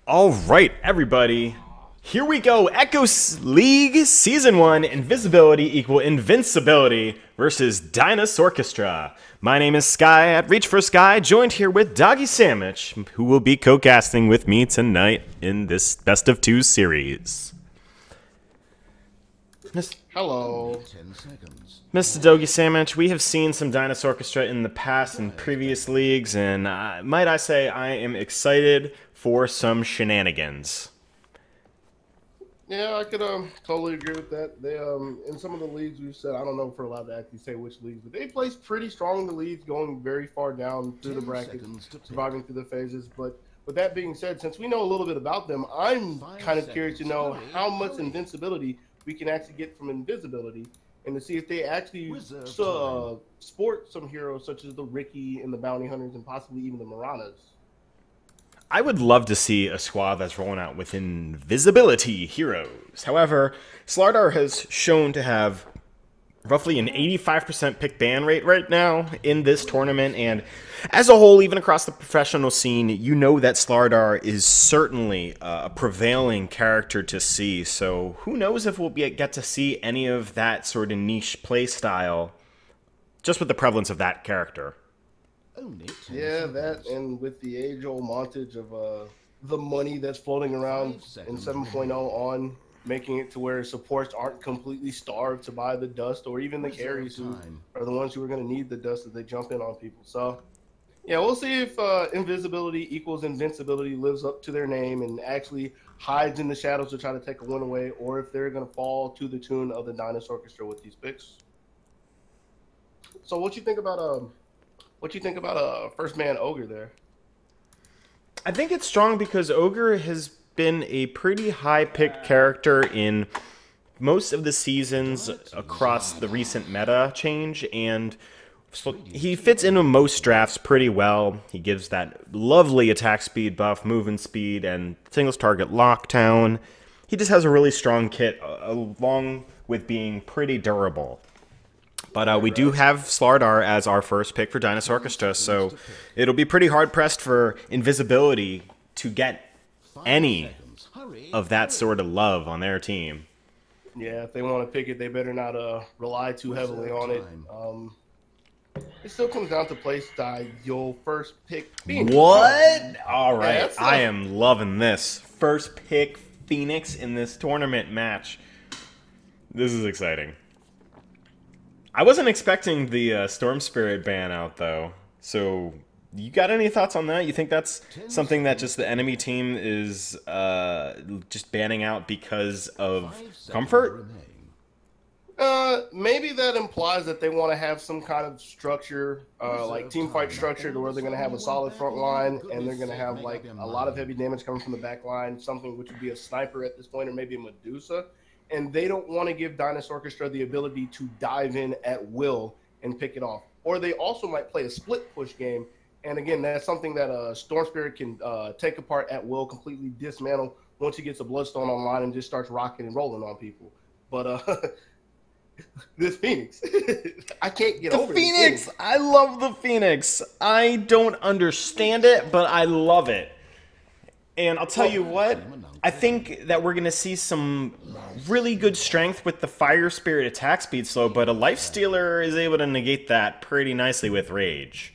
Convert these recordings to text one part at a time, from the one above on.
All right, everybody. Here we go. Echo League Season 1, Invisibility equal Invincibility versus Dinosaurchestra. My name is Sky at Reach4sKai, joined here with Dogysamich, who will be co-casting with me tonight in this Best of 2 series. Hello. Mr. Dogysamich, we have seen some Dinosaurchestra in the past in previous leagues, and might I say I am excited for some shenanigans. Yeah, I could totally agree with that. They in some of the leagues we've said, I don't know if we're allowed to actually say which leagues, but they placed pretty strong in the leagues, going very far down through the brackets, surviving through the phases. But with that being said, since we know a little bit about them, I'm kind of curious to know how much invincibility we can actually get from invisibility, and to see if they actually sport some heroes such as the Ricky and the Bounty Hunters and possibly even the Maranas. I would love to see a squad that's rolling out with invisibility heroes. However, Slardar has shown to have roughly an 85% pick ban rate right now in this tournament, and as a whole, even across the professional scene, you know that Slardar is certainly a prevailing character to see, so who knows if we'll get to see any of that sort of niche play style just with the prevalence of that character. Yeah, that, and with the age-old montage of the money that's floating around in 7.0 on, making it to where supports aren't completely starved to buy the dust, or even the carries who are the ones who are going to need the dust as they jump in on people. So, yeah, we'll see if invisibility equals invincibility lives up to their name and actually hides in the shadows to try to take a win away, or if they're going to fall to the tune of the Dinosaurchestra with these picks. So what you think about first man Ogre there? I think it's strong because Ogre has been a pretty high-picked character in most of the seasons across the recent meta change, and so he fits into most drafts pretty well. He gives that lovely attack speed buff, movement speed, and singles target lockdown. He just has a really strong kit, along with being pretty durable. But we do have Slardar as our first pick for Dinosaurchestra, so it'll be pretty hard-pressed for Invisibility to get any of that sort of love on their team. Yeah, if they want to pick it, they better not rely too heavily on it. It still comes down to play style. You'll first pick Phoenix. What? All right, Yeah, I am loving this. First pick Phoenix in this tournament match. This is exciting. I wasn't expecting the Storm Spirit ban out, though. So, you got any thoughts on that? You think that's something that just the enemy team is just banning out because of comfort? Maybe that implies that they want to have some kind of structure, like team fight structure, to where they're going to have a solid front line, and they're going to have like a lot of heavy damage coming from the back line, something which would be a sniper at this point, or maybe a Medusa. And they don't want to give Dinosaurchestra the ability to dive in at will and pick it off. Or they also might play a split push game. And again, that's something that Storm Spirit can take apart at will, completely dismantle once he gets a Bloodstone online and just starts rocking and rolling on people. But this Phoenix, I can't get over the Phoenix. I love the Phoenix. I don't understand it, but I love it. And I'll tell you what, I think that we're going to see some really good strength with the Fire Spirit attack speed slow, but a Life Stealer is able to negate that pretty nicely with Rage.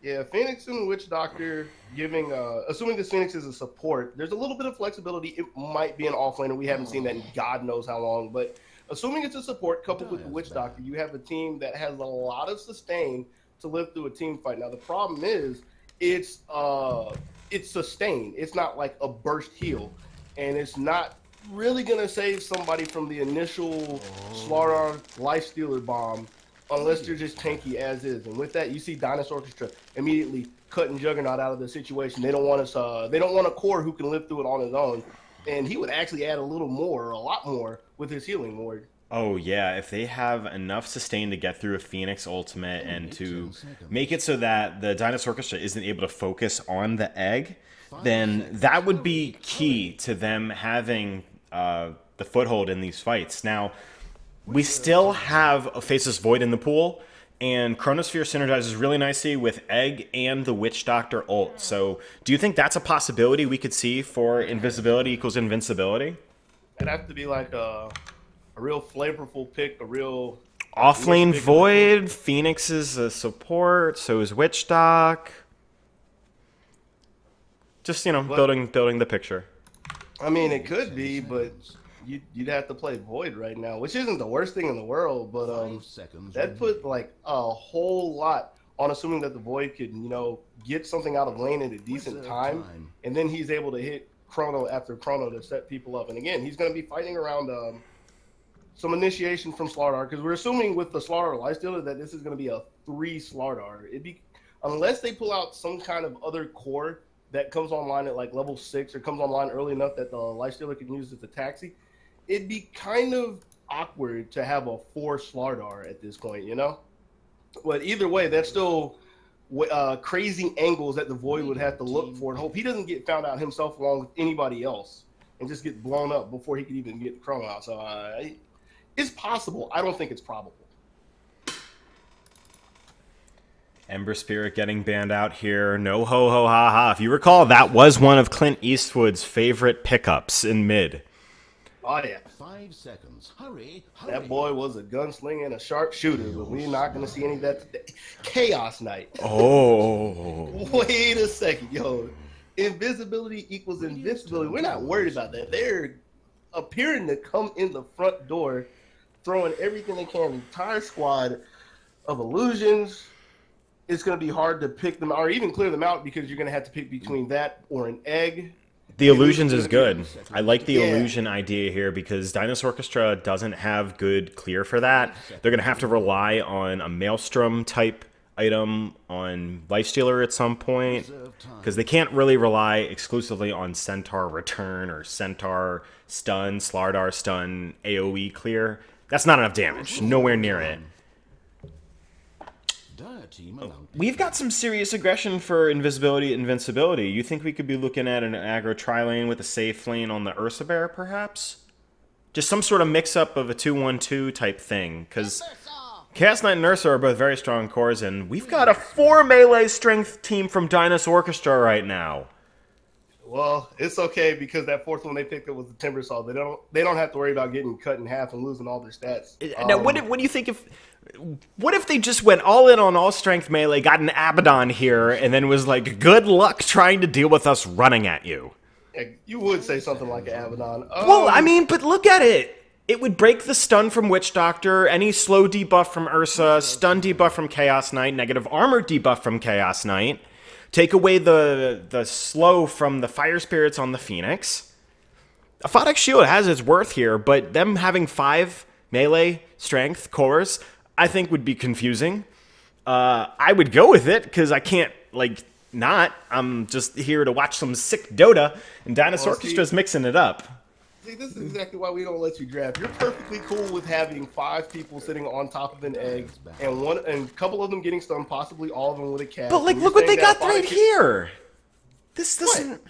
Yeah, Phoenix and Witch Doctor giving, assuming this Phoenix is a support, there's a little bit of flexibility. It might be an offlaner. We haven't seen that in God knows how long, but assuming it's a support coupled with the Witch Doctor, you have a team that has a lot of sustain to live through a team fight. Now, the problem is it's sustained. It's not like a burst heal, and it's not really going to save somebody from the initial Slardar Life Stealer bomb unless they're just tanky as is. And with that, you see Dinosaurchestra immediately cutting Juggernaut out of the situation. They don't want us. They don't want a core who can live through it on his own, and he would actually add a little more, or a lot more, with his healing ward. Oh yeah, if they have enough sustain to get through a Phoenix ultimate and to make it so that the Dinosaurchestra isn't able to focus on the egg, then that would be key to them having the foothold in these fights. Now, we still have a Faceless Void in the pool, And Chronosphere synergizes really nicely with Egg and the Witch Doctor ult. So do you think that's a possibility we could see for invisibility equals invincibility? It'd have to be like a real flavorful pick, a real Offlane Void, Phoenix is a support, so is Witch Doc. Just, you know, building the picture. I mean, it could be, but you'd have to play Void right now, which isn't the worst thing in the world, but that put like a whole lot on assuming that the Void could, you know, get something out of lane at a decent time, and then he's able to hit Chrono after Chrono to set people up. And again, he's going to be fighting around some initiation from Slardar, because we're assuming with the Slardar Lifestealer that this is going to be a 3 Slardar. It'd be, unless they pull out some kind of other core that comes online at like level 6 or comes online early enough that the Lifestealer can use as a taxi, it'd be kind of awkward to have a 4 Slardar at this point, you know? But either way, that's still crazy angles that the Void would have to look for and hope he doesn't get found out himself along with anybody else and just get blown up before he could even get the Chrono out. So it's possible. I don't think it's probable. Ember Spirit getting banned out here. No ho ho ha ha. If you recall, that was one of Clint Eastwood's favorite pickups in mid. Oh, yeah. 5 seconds. Hurry. That boy was a gunslinger and a sharpshooter, but we're not going to see any of that today. Chaos Knight. Oh. Wait a second, yo. Invisibility equals invincibility. We're not worried about that. They're appearing to come in the front door, throwing everything they can. The entire squad of illusions. It's going to be hard to pick them or even clear them out because you're going to have to pick between that or an egg. The illusions is good. I like the illusion idea here because Dinosaurchestra doesn't have good clear for that. They're going to have to rely on a Maelstrom type item on Lifestealer at some point because they can't really rely exclusively on Centaur Return or Centaur Stun, Slardar Stun, AoE clear. That's not enough damage. Nowhere near it. We've got some serious aggression for invisibility, invincibility. You think we could be looking at an aggro tri-lane with a safe lane on the Ursa Bear, perhaps? Just some sort of mix-up of a 2-1-2 type thing, because Chaos Knight and Ursa are both very strong cores, and we've got a 4 melee strength team from Dinosaurchestra right now. Well, it's okay because that 4th one they picked up was the Timber Saw. They don't have to worry about getting cut in half and losing all their stats. Now, what do you think if... What if they just went all in on all strength melee, got an Abaddon here, and then was like, good luck trying to deal with us running at you? Yeah, you would say something like an Abaddon. Well, I mean, but look at it. It would break the stun from Witch Doctor, any slow debuff from Ursa, stun debuff from Chaos Knight, negative armor debuff from Chaos Knight, take away the slow from the Fire Spirits on the Phoenix. A Photic Shield has its worth here, but them having 5 melee strength cores... I think would be confusing. I would go with it because I can't not. I'm just here to watch some sick Dota, and Dinosaurchestra's mixing it up. See, this is exactly why we don't let you draft. You're perfectly cool with having 5 people sitting on top of an egg, and a couple of them getting stunned, possibly all of them with a cat. But look what they got right here. This isn't.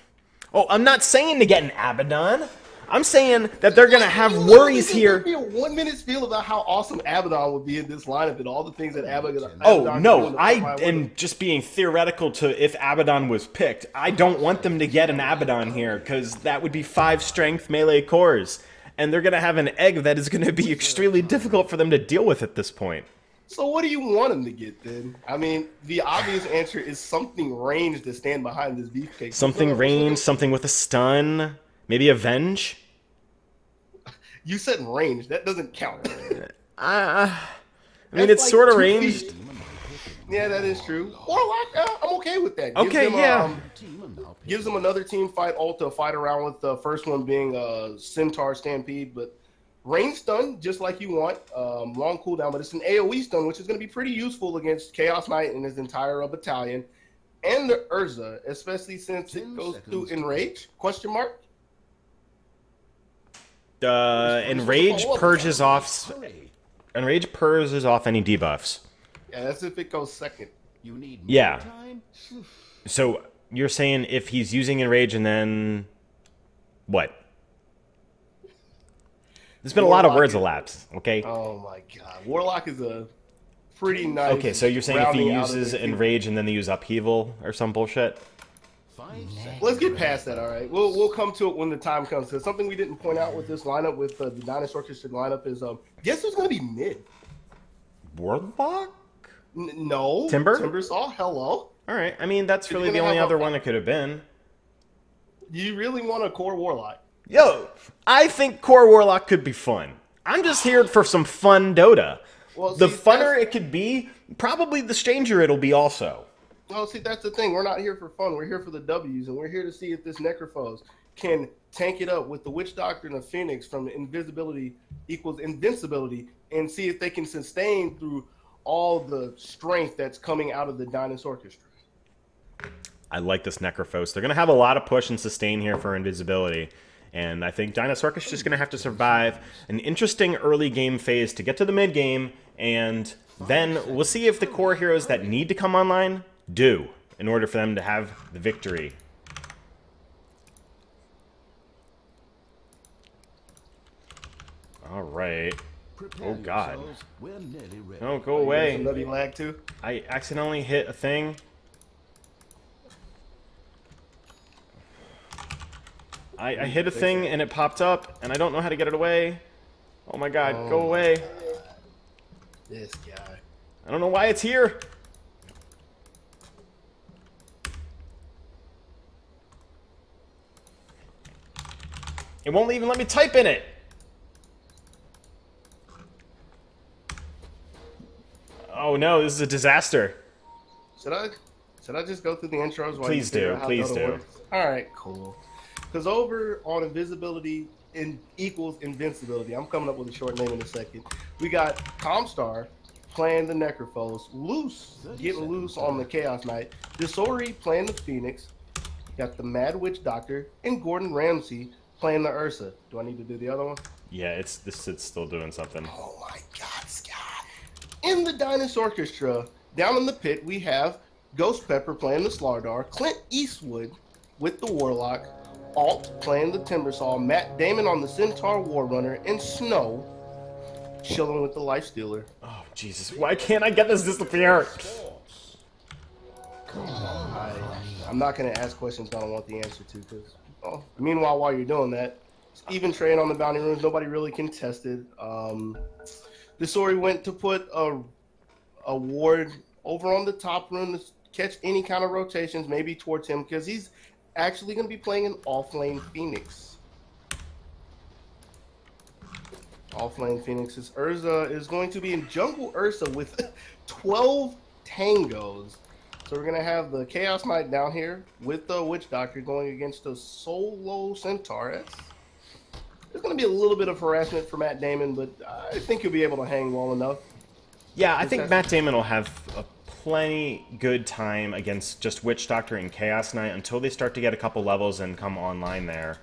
Oh, I'm not saying to get an Abaddon. I'm saying that they're going to have worries here. Give me a 1-minute spiel about how awesome Abaddon would be in this lineup and all the things that Abaddon Oh, no. I am just being theoretical to if Abaddon was picked. I don't want them to get an Abaddon here because that would be 5 strength melee cores. And they're going to have an egg that is going to be extremely difficult for them to deal with at this point. So what do you want them to get then? I mean, the obvious answer is something ranged to stand behind this beefcake. Something ranged, something with a stun. Maybe Avenge? You said range. That doesn't count. I mean, it's like sort of ranged. Feet. Yeah, that is true. Warlock, I'm okay with that. Okay, yeah. Gives them another team fight ult to fight around with the first one being Centaur Stampede. But range stun, just like you want. Long cooldown, but it's an AoE stun, which is going to be pretty useful against Chaos Knight and his entire battalion. And the Urza, especially since it goes through Enrage? Question mark? Enrage purges off any debuffs. Yeah, that's if it goes second. You need more time? So you're saying if he's using Enrage and then what? There's been a lot of words elapsed, okay? Oh my god. Warlock is a pretty nice. Okay, so you're saying if he rounding out of uses it. Enrage and then they use Upheaval or some bullshit? 5 seconds. Let's get past that, all right? We'll come to it when the time comes. Because something we didn't point out with this lineup, with the Dinosaurchestra lineup, is guess who's going to be mid? Warlock? No. Timber? Timbersaw, hello. All right. I mean, that's really gonna the only have other a- one it could have been. You really want a core Warlock? Yo, I think Core Warlock could be fun. I'm just here for some fun Dota. Well, The see, funner it could be, probably the stranger it'll be also. Well, see, that's the thing. We're not here for fun. We're here for the W's, and we're here to see if this Necrophos can tank it up with the Witch Doctor and the Phoenix from Invisibility equals Invincibility, and see if they can sustain through all the strength that's coming out of the Dinosaurchestra. I like this Necrophos. They're going to have a lot of push and sustain here for Invisibility. And I think Dinosaurchestra is just going to have to survive an interesting early game phase to get to the mid game. And then we'll see if the core heroes that need to come online do in order for them to have the victory. All right. Prepare Oh, God. yourselves. We're nearly ready. No, go away. Bloody lag too. I accidentally hit a thing. I hit a thing and it popped up and I don't know how to get it away. Oh my god, go away. This guy. I don't know why it's here. It won't even let me type in it. Oh no, this is a disaster. Should I just go through the intros? While Please you figure do, out how please Dota do. works? All right, cool. Because over on Invisibility equals Invincibility, I'm coming up with a short name in a second. We got Comstar playing the Necrophos, Loose getting loose on the Chaos Knight, Disori playing the Phoenix, got the Mad Witch Doctor, and Gordon Ramsay playing the Ursa. Do I need to do the other one? Yeah, it's still doing something. Oh my God, Scott! In the Dinosaurchestra, down in the pit, we have Ghost Pepper playing the Slardar, Clint Eastwood with the Warlock, Alt playing the Timbersaw, Matt Damon on the Centaur Warrunner, and Snow chilling with the Lifestealer. Oh Jesus, why can't I get this to disappear? I'm not going to ask questions I don't want the answer to. Because, meanwhile, while you're doing that, even trade on the bounty runes, nobody really contested. Disori went to put a ward over on the top rune to catch any kind of rotations, maybe towards him, because he's actually going to be playing an off-lane Phoenix. Off-lane Phoenix's Urza is going to be in Jungle Ursa with 12 tangos. So we're going to have the Chaos Knight down here with the Witch Doctor going against the solo Centaurus. There's going to be a little bit of harassment for Matt Damon, but I think he'll be able to hang well enough. Yeah, I think Matt Damon will have a plenty good time against just Witch Doctor and Chaos Knight until they start to get a couple levels and come online there.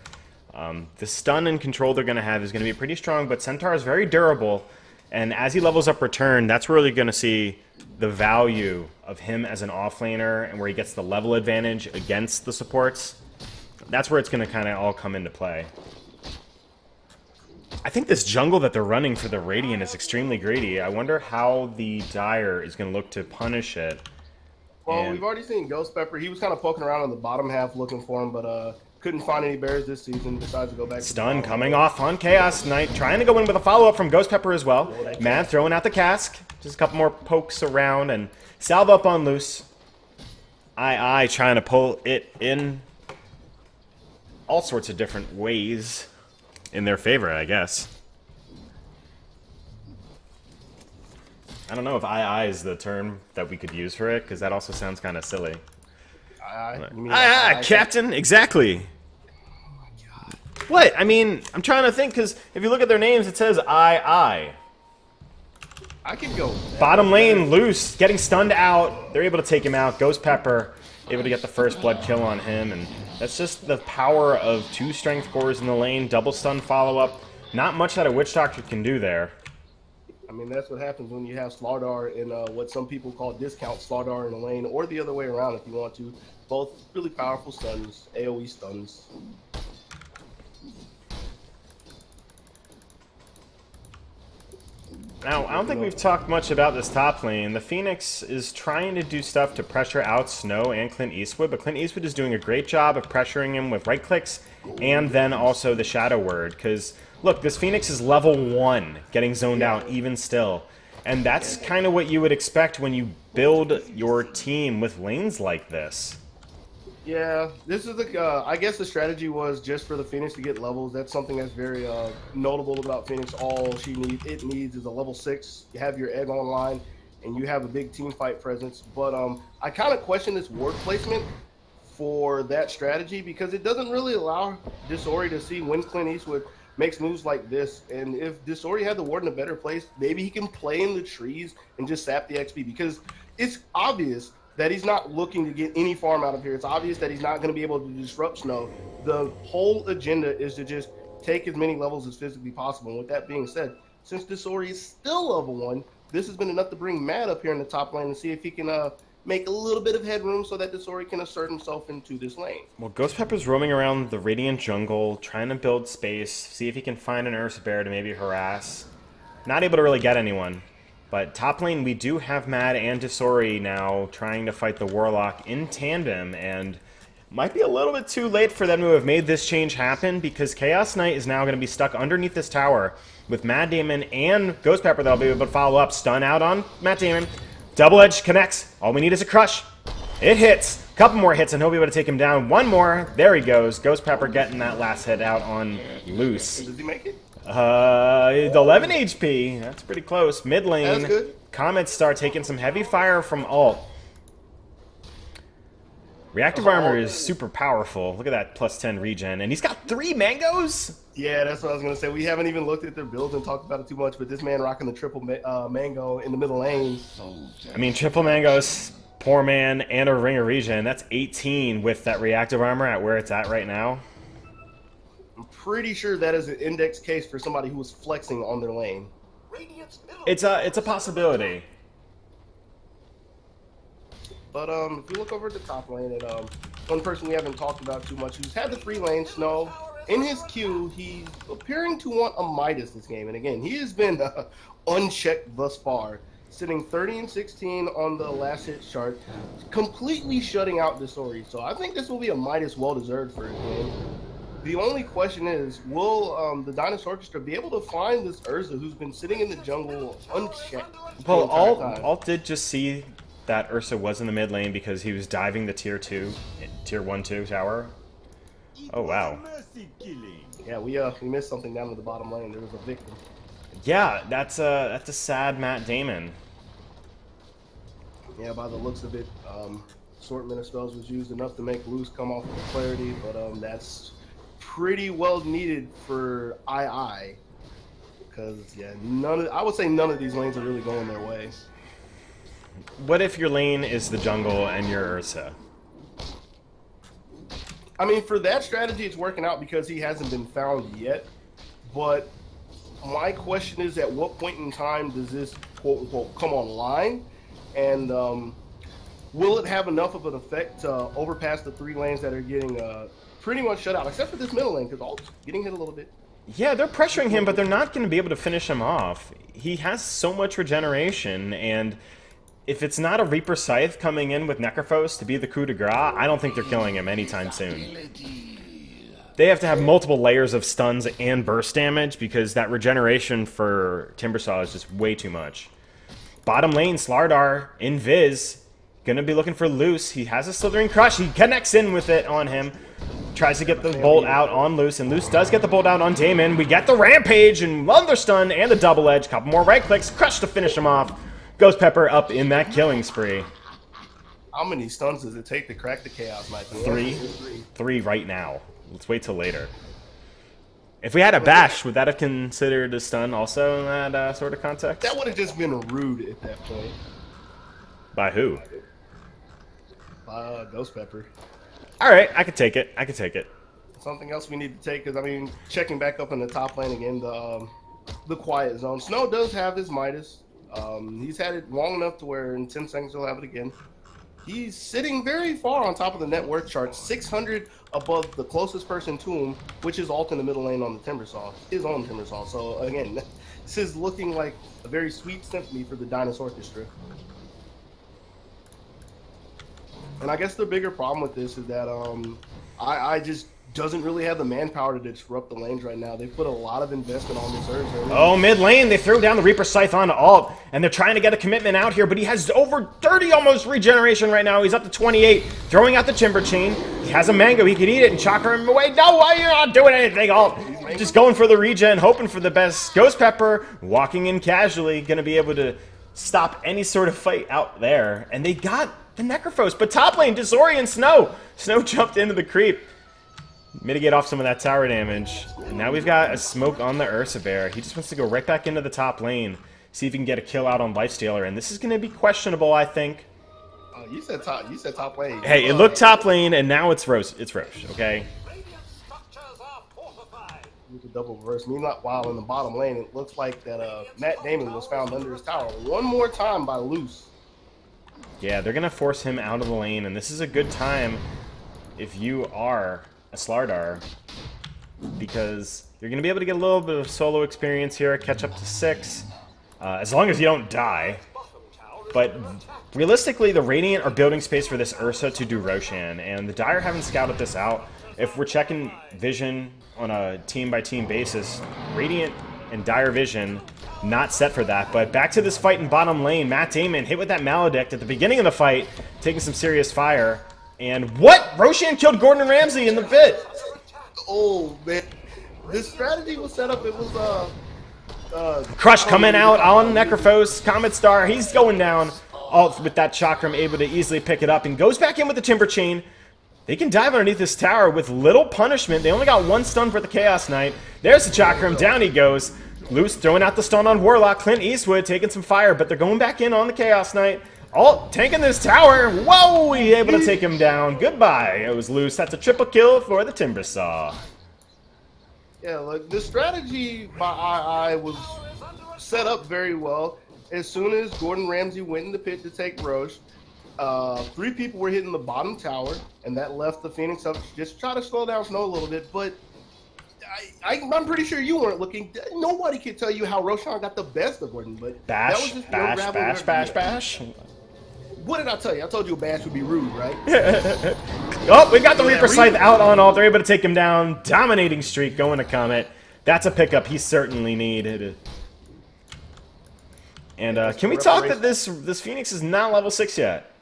The stun and control they're going to have is going to be pretty strong, but Centaur is very durable, and as he levels up Return, that's where you're going to see the value of him as an offlaner and where he gets the level advantage against the supports. That's where it's going to kind of all come into play. I think this jungle that they're running for the Radiant is extremely greedy. I wonder how the Dire is going to look to punish it. Well, we've already seen Ghost Pepper. He was kind of poking around on the bottom half looking for him, but couldn't find any bears this season. Decides to go back. Stun coming off on Chaos Knight, trying to go in with a follow-up from Ghost Pepper as well. Mad throwing out the cask. Just a couple more pokes around and salve up on Loose. I trying to pull it in all sorts of different ways in their favor, I guess. I don't know if II is the term that we could use for it, because that also sounds kind of silly. Captain, exactly. What? I mean, I'm trying to think, because if you look at their names, it says II. I can go. Bottom lane, Loose, getting stunned out. They're able to take him out. Ghost Pepper able to get the first blood kill on him, and that's just the power of 2 strength cores in the lane, double stun follow-up. Not much that a Witch Doctor can do there. I mean, that's what happens when you have Slardar in what some people call discount Slardar in the lane, or the other way around if you want to. Both really powerful stuns, AoE stuns. Now, I don't think we've talked much about this top lane. The Phoenix is trying to do stuff to pressure out Snow and Clint Eastwood, but Clint Eastwood is doing a great job of pressuring him with right clicks and then also the Shadow Word. Because, look, this Phoenix is level 1, getting zoned out even still. And that's kind of what you would expect when you build your team with lanes like this. Yeah, this is the. I guess the strategy was just for the Phoenix to get levels. That's something that's very notable about Phoenix. All it needs is a level 6. You have your egg online, and you have a big team fight presence. But I kind of question this ward placement for that strategy because it doesn't really allow Disori to see when Clint Eastwood makes moves like this. And if Disori had the ward in a better place, maybe he can play in the trees and just sap the XP because it's obvious that he's not looking to get any farm out of here. It's obvious that he's not going to be able to disrupt Snow. The whole agenda is to just take as many levels as physically possible. And with that being said, since Disori is still level 1, this has been enough to bring Matt up here in the top lane and see if he can make a little bit of headroom so that Disori can assert himself into this lane. Well, Ghost Pepper's roaming around the Radiant jungle, trying to build space, see if he can find an Ursa Bear to maybe harass. Not able to really get anyone. But top lane, we do have Mad and Disori now trying to fight the Warlock in tandem, and might be a little bit too late for them to have made this change happen, because Chaos Knight is now going to be stuck underneath this tower with Mad Damon and Ghost Pepper that'll be able to follow up. Stun out on Matt Damon. Double Edge connects. All we need is a crush. It hits. Couple more hits, and he'll be able to take him down. One more. There he goes. Ghost Pepper getting that last hit out on Loose. Does he make it? 11 HP. That's pretty close. Mid lane. That's good. Comets start taking some heavy fire from ult. Reactive armor is super powerful. Look at that plus 10 regen. And he's got 3 mangoes? Yeah, that's what I was going to say. We haven't even looked at their builds and talked about it too much, but this man rocking the triple mango in the middle lane. I mean, triple mangoes, poor man, and a ring of regen. That's 18 with that reactive armor at where it's at right now. I'm pretty sure that is an index case for somebody who was flexing on their lane. It's a possibility. But if you look over at the top lane, and one person we haven't talked about too much, who's had the free lane, Snow, in his queue, he's appearing to want a Midas this game. And again, he has been unchecked thus far, sitting 30 and 16 on the last hit chart, completely shutting out Disori. So I think this will be a Midas well-deserved for his game. The only question is, will the Dinosaurchestra be able to find this Urza who's been sitting in the jungle unchecked? Well, Alt did just see that Ursa was in the mid lane because he was diving the tier 1-2 tower. Oh, wow. Yeah, we missed something down in the bottom lane. There was a victim. Yeah, that's a sad Matt Damon. Yeah, by the looks of it, assortment of spells was used enough to make Loose come off with clarity, but that's pretty well needed for II, because yeah, I would say none of these lanes are really going their way. What if your lane is the jungle and you're Ursa? I mean, for that strategy, it's working out because he hasn't been found yet. But my question is, at what point in time does this quote-unquote come online? And will it have enough of an effect to overpass the 3 lanes that are getting pretty much shut out, except for this middle lane, because Alt's getting hit a little bit. Yeah, they're pressuring him, but they're not going to be able to finish him off. He has so much regeneration, and if it's not a Reaper Scythe coming in with Necrophos to be the coup de grace, I don't think they're killing him anytime soon. They have to have multiple layers of stuns and burst damage because that regeneration for Timbersaw is just way too much. Bottom lane, Slardar, Invis, gonna be looking for Loose. He has a Slithering Crush. He connects in with it on him. Tries to get the bolt out on Loose, and Loose does get the bolt out on Damon. We get the Rampage and Understun and the Double Edge. Couple more right clicks. Crush to finish him off. Ghost Pepper up in that killing spree. How many stuns does it take to crack the Chaos Knight? 3. 3 right now. Let's wait till later. If we had a Bash, would that have considered a stun also in that sort of context? That would have just been rude at that point. By who? Ghost Pepper. Alright, I could take it. I could take it. Something else we need to take, because, I mean, checking back up in the top lane again, the Quiet Zone. Snow does have his Midas. He's had it long enough to where in 10 seconds he'll have it again. He's sitting very far on top of the net worth chart, 600 above the closest person to him, which is Alt in the middle lane on the Timbersaw, his own Timbersaw. So again, This is looking like a very sweet symphony for the Dinosaurchestra. And I guess the bigger problem with this is that I just doesn't really have the manpower to disrupt the lanes right now. They put a lot of investment on this Ursa. Oh, mid lane, they throw down the Reaper Scythe on alt, and they're trying to get a commitment out here, but he has over 30 almost regeneration right now. He's up to 28, throwing out the Timber Chain. He has a mango, he could eat it and chakra him away. No, why you're not doing anything, alt? Just going for the regen, hoping for the best. Ghost Pepper, walking in casually, gonna be able to stop any sort of fight out there. And they got the Necrophos, but top lane, Disorient Snow. Snow jumped into the creep. Mitigate off some of that tower damage. And now we've got a smoke on the Ursa Bear. He just wants to go right back into the top lane. See if he can get a kill out on Lifestealer. And this is going to be questionable, I think. Oh, you said top lane. Hey, it looked top lane, and now it's Roche, okay? With a double reverse. Meanwhile, in the bottom lane, it looks like that Matt Damon was found under his tower one more time by Loose. Yeah, they're going to force him out of the lane, and this is a good time if you are a Slardar, because you're going to be able to get a little bit of solo experience here, catch up to 6, as long as you don't die. But realistically, the Radiant are building space for this Ursa to do Roshan, and the Dire haven't scouted this out. If we're checking vision on a team-by-team basis, Radiant and Dire vision not set for that. But back to this fight in bottom lane. Matt Damon hit with that Maledict at the beginning of the fight, taking some serious fire. And what? Roshan killed Gordon Ramsay in the pit. Oh, man. This strategy was set up. It was, Crush coming out on Necrophos. Comet Star, he's going down. Alt with that Chakram, able to easily pick it up. And goes back in with the Timber Chain. They can dive underneath this tower with little punishment. They only got 1 stun for the Chaos Knight. There's the Chakram. Down he goes. Loose throwing out the stun on Warlock. Clint Eastwood taking some fire, but they're going back in on the Chaos Knight. Alt tanking this tower. Whoa, he able to take him down. Goodbye. It was Loose. That's a triple kill for the Timbersaw. Yeah, like the strategy by II was set up very well. As soon as Gordon Ramsay went in the pit to take Roche, 3 people were hitting the bottom tower, and that left the Phoenix up to just try to slow down Snow a little bit. But I'm pretty sure you weren't looking. Nobody could tell you how Roshan got the best of Gordon. But bash, that was just bash. What did I tell you? I told you a bash would be rude, right? Oh, we got the Reaper Scythe out on all. They're able to take him down. Dominating streak going to Comet. That's a pickup he certainly needed. And can we talk that this Phoenix is not level 6 yet?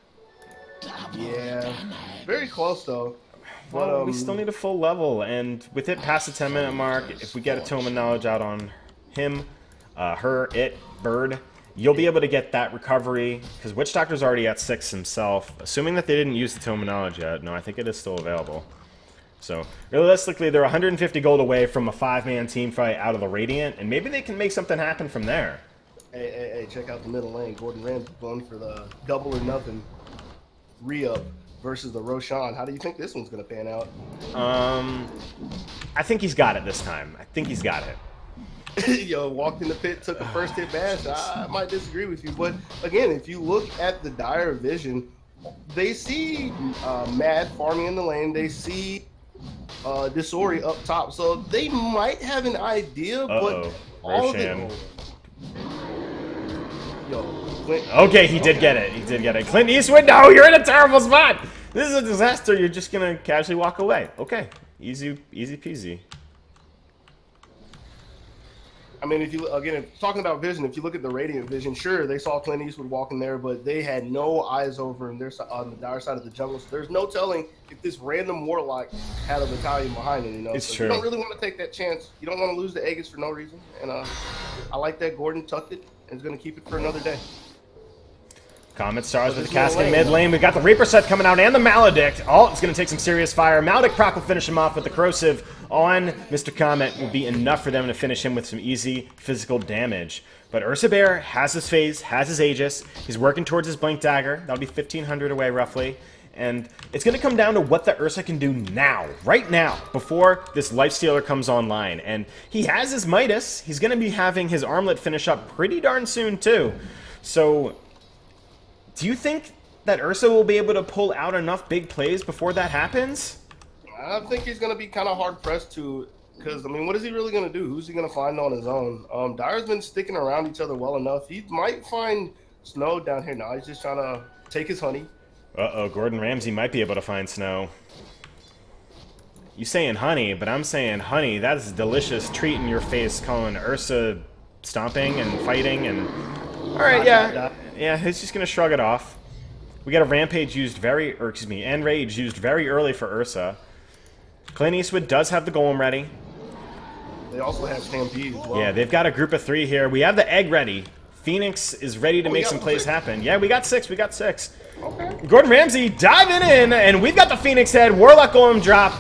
Yeah, very close though. Well, we still need a full level, and with it past the 10-minute mark, if we get a Tome of Knowledge out on him, her, it, Bird, you'll be able to get that recovery, because Witch Doctor's already at 6 himself, assuming that they didn't use the Tome of Knowledge yet. No, I think it is still available. So, realistically, they're 150 gold away from a 5-man team fight out of the Radiant, and maybe they can make something happen from there. Hey, check out the middle lane. Gordon Ramsay going for the double or nothing re-up versus the Roshan. How do you think this one's going to pan out? I think he's got it this time. I think he's got it. Yo, walked in the pit, took a first hit bash. I might disagree with you, but again, if you look at the Dire vision, they see Mad farming in the lane. They see Disori up top, so they might have an idea. But Roshan. Yo, Clint. Okay, he did get it. He did get it. Clint Eastwood, no, you're in a terrible spot. This is a disaster. You're just gonna casually walk away. Okay, easy peasy. I mean, if talking about vision, if you look at the Radiant vision, sure, they saw Clint Eastwood walking there, but they had no eyes over on the Dire side of the jungle, so there's no telling if this random Warlock had a battalion behind it, you know? It's true. You don't really want to take that chance. You don't want to lose the Aegis for no reason, and I like that Gordon tucked it and is going to keep it for another day. Comet Stars with the Cascade mid lane. We've got the Reaper set coming out and the Maledict. Oh, it's going to take some serious fire. Maledict proc will finish him off with the Corrosive on Mr. Comet. Will be enough for them to finish him with some easy physical damage. But Ursa Bear has his phase, has his Aegis. He's working towards his Blink Dagger. That'll be 1,500 away roughly. And it's going to come down to what the Ursa can do now, right now, before this Lifestealer comes online. And he has his Midas. He's going to be having his Armlet finish up pretty darn soon, too. So, do you think that Ursa will be able to pull out enough big plays before that happens? I think he's going to be kind of hard-pressed to Because, I mean, what is he really going to do? Who's he going to find on his own? Dyer's been sticking around each other well enough. He might find Snow down here now. He's just trying to take his honey. Uh-oh, Gordon Ramsay might be able to find Snow. You saying honey, but I'm saying honey. That's a delicious treat in your face, calling Ursa stomping and fighting and... Alright, yeah. Yeah, he's just going to shrug it off. We got a Rampage used and Rage used very early for Ursa. Clint Eastwood does have the Golem ready. They also have Stampede as well. Yeah, they've got a group of 3 here. We have the egg ready. Phoenix is ready to make some plays happen. Yeah, we got 6. We got 6. Okay. Gordon Ramsay diving in, and we've got the Phoenix head. Warlock Golem drop,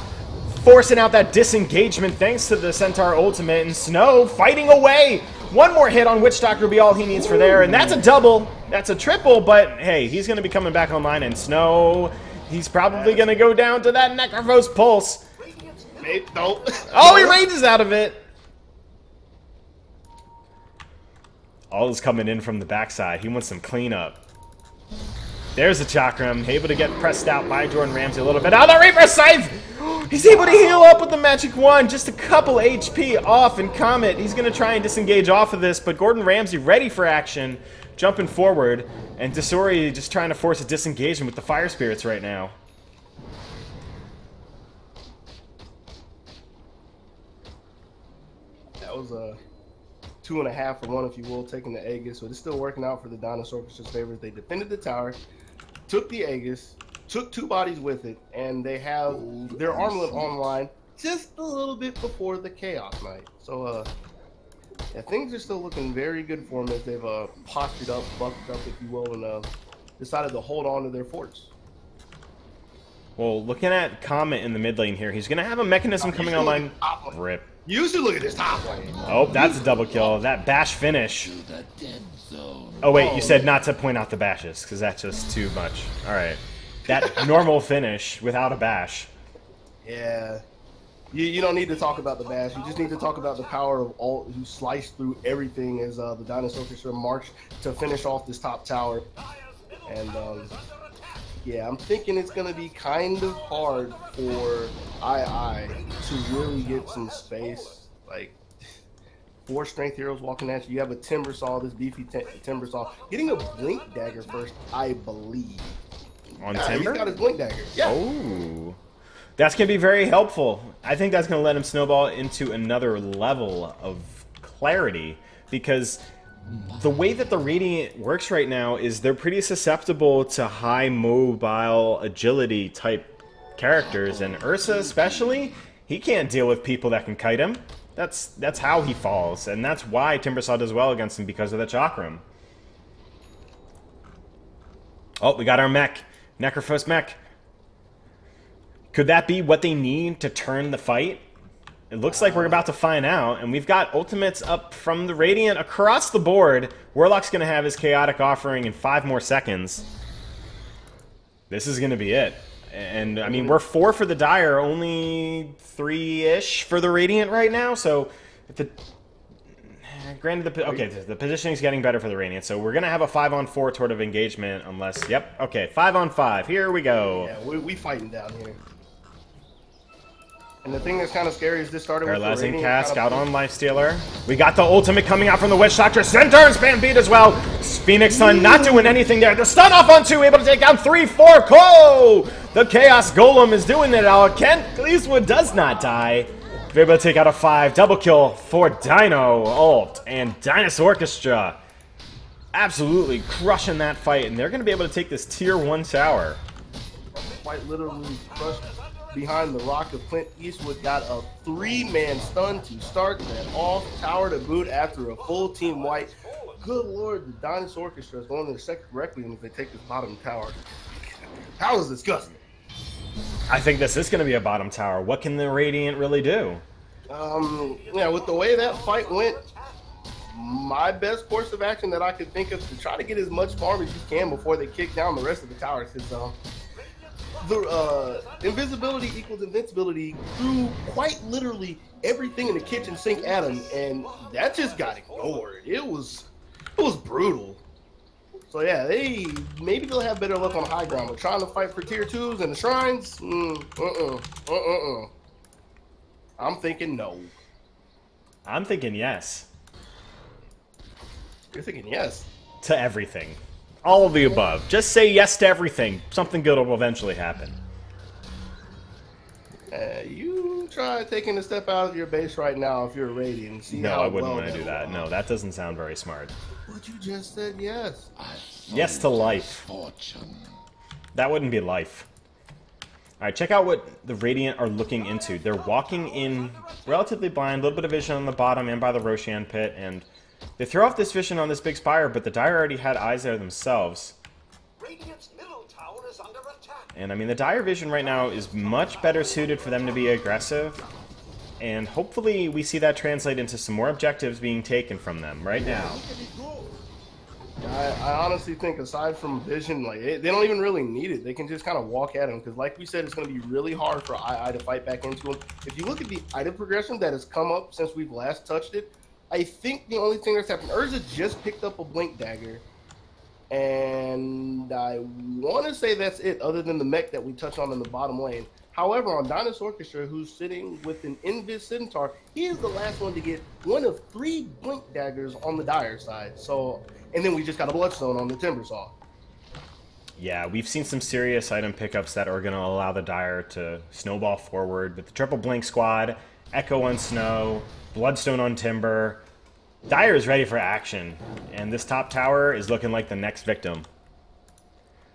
forcing out that disengagement thanks to the Centaur ultimate. And Snow fighting away. One more hit on Witch Doctor will be all he needs for there. And that's a double. That's a triple, but hey, he's going to be coming back online. And Snow, he's probably going to go down to that Necrophos Pulse. No. Oh, he rages out of it. All is coming in from the backside. He wants some cleanup. There's a Chakram, able to get pressed out by Jordan Ramsay a little bit. Oh, the Reaper Scythe! He's able to heal up with the Magic Wand. Just a couple HP off, and Comet, he's going to try and disengage off of this, but Gordon Ramsay ready for action, jumping forward, and Tesori just trying to force a disengagement with the Fire Spirits right now. That was a 2.5 for 1, if you will, taking the Aegis. So it's still working out for the Dinosaurchestra's favors. They defended the tower, took the Aegis, took 2 bodies with it, and they have their armlet online just a little bit before the Chaos Knight. So, yeah, things are still looking very good for them as they've postured up, bucked up, if you will, and decided to hold on to their forts. Well, looking at Comet in the mid lane here, he's going to have a mechanism coming online. Rip. You should look at this top lane. Oh, that's a double kill. That bash finish. Oh, wait, you said not to point out the bashes, because that's just too much. All right. That normal finish without a bash. Yeah. You don't need to talk about the bash. You just need to talk about the power of ult who sliced through everything as the Dinosaurchestra marched to finish off this top tower. And, yeah, I'm thinking it's going to be kind of hard for II to really get some space. Like, 4 strength heroes walking at you. You have a Timber Saw, this beefy Timber Saw. Getting a Blink Dagger first, I believe. On Timber? He's got his Blink Dagger. Yeah. Oh. That's going to be very helpful. I think that's going to let him snowball into another level of clarity, because the way that the Radiant works right now is they're pretty susceptible to high mobile agility type characters, and Ursa especially, he can't deal with people that can kite him. That's how he falls, and that's why Timbersaw does well against him, because of the Chakram. Oh, we got our mech. Necrophos mech. Could that be what they need to turn the fight? It looks like we're about to find out, and we've got ultimates up from the Radiant across the board. Warlock's going to have his Chaotic Offering in 5 more seconds. This is going to be it. And, I mean, we're 4 for the Dire, only 3-ish for the Radiant right now, so if the... Granted, the positioning's getting better for the Radiant, so we're going to have a 5-on-4 sort of engagement, unless... Yep, okay, 5-on-5. Here we go. Yeah, we fighting down here. And the thing that's kind of scary is this started with the Paralyzing Radiant Cask kind out on Lifestealer. We got the ultimate coming out from the Witch Doctor. Centaur and Spam as well. Phoenix Sun not doing anything there. The stun off on 2, able to take down 3, 4. Cole! The Chaos Golem is doing it all. Kent Eastwood does not die. We're able to take out a 5. Double kill for Dino Ult and Dinosaurchestra. Absolutely crushing that fight, and they're going to be able to take this tier 1 tower. quite literally crushed behind the rock of Clint Eastwood. Got a 3-man stun to start that off, tower to boot after a full team wipe. Good lord, the Dinosaurchestra is going to the second Requiem if they take this bottom tower. That was disgusting. I think this is going to be a bottom tower. What can the Radiant really do? Yeah, with the way that fight went, my best course of action that I could think of to try to get as much farm as you can before they kick down the rest of the towers. Because the invisibility equals invincibility threw quite literally everything in the kitchen sink at him, and that just got ignored. It was brutal. So yeah, maybe they'll have better luck on high ground, but trying to fight for tier 2s and the shrines, I'm thinking no. I'm thinking yes. You're thinking yes. To everything. All of the above. Just say yes to everything. Something good will eventually happen. You try taking a step out of your base right now if you're Radiant. See No, how I wouldn't well want to do that. No, that doesn't sound very smart. But you just said yes. Yes to life. That wouldn't be life. Alright, check out what the Radiant are looking into. They're walking in relatively blind, a little bit of vision on the bottom and by the Roshan pit, and they throw off this vision on this big spire, but the Dire already had eyes there themselves. Radiant's middle tower is under attack. And I mean, the Dire vision right now is much better suited for them to be aggressive, and hopefully we see that translate into some more objectives being taken from them right now. I honestly think aside from vision, like they don't even really need it. They can just kind of walk at him because, like we said, it's going to be really hard for II to fight back into him. If you look at the item progression that has come up since we've last touched it, I think the only thing that's happened, Urza just picked up a Blink Dagger, and I want to say that's it, other than the mech that we touched on in the bottom lane. However, on Dinosaurchestra, who's sitting with an Invis Centaur, he is the last one to get one of 3 Blink Daggers on the Dire side. So, and then we just got a Bloodstone on the Timber Saw. Yeah, we've seen some serious item pickups that are going to allow the Dire to snowball forward with the triple Blink squad, Echo on Snow, Bloodstone on Timber. Dire is ready for action, and this top tower is looking like the next victim.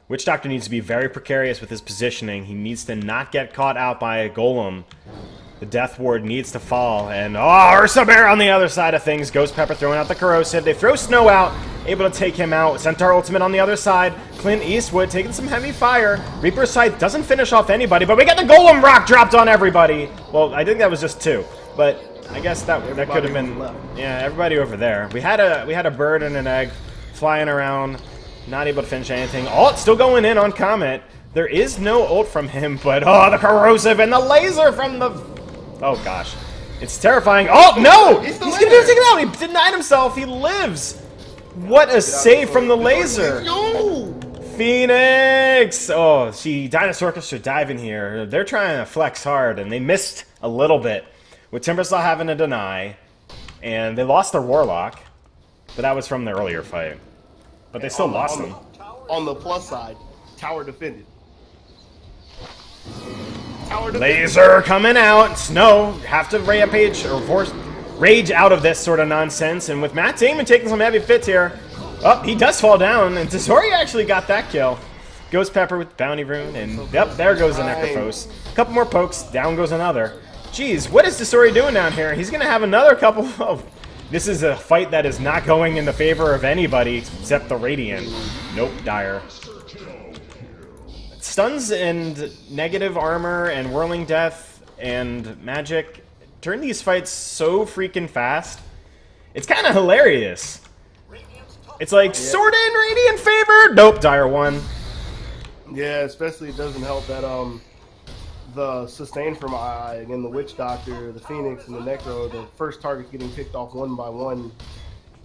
Witch Doctor needs to be very precarious with his positioning. He needs to not get caught out by a golem. The Death Ward needs to fall, and Ursa Bear on the other side of things. Ghost Pepper throwing out the corrosive. They throw Snow out, able to take him out. Centaur Ultimate on the other side. Clint Eastwood taking some heavy fire. Reaper's Scythe doesn't finish off anybody, but we got the Golem Rock dropped on everybody. Well, I think that was just 2, but I guess that could have been, yeah, everybody over there. We had a bird and an egg flying around, not able to finish anything. Ult still going in on Comet. There is no ult from him, but the corrosive and the laser from the, oh gosh, it's terrifying. Oh no, he's gonna take it out. He denied himself. He lives. What a save from the laser. Phoenix. Oh, see, Dinosaurchestra diving here. They're trying to flex hard, and they missed a little bit. With Timbersaw having to deny, and they lost their Warlock, but that was from the earlier fight. But they still lost them. On the plus side, tower defended. Laser coming out. Snow have to rampage or force rage out of this sort of nonsense. And with Matt Damon taking some heavy fits here, he does fall down, and Tesori actually got that kill. Ghost Pepper with Bounty Rune, and yep, there goes the Necrophos. A couple more pokes, down goes another. Jeez, what is Tesori doing down here? He's gonna have another couple of... This is a fight that is not going in the favor of anybody except the Radiant. Nope, Dire. Stuns and negative armor and whirling death and magic turn these fights so freaking fast. It's kind of hilarious. It's like, sorta in Radiant favor. Nope, Dire won. Yeah, especially it doesn't help that the sustain from II, again, the Witch Doctor, the Phoenix, and the Necro, the first target's getting picked off one by one.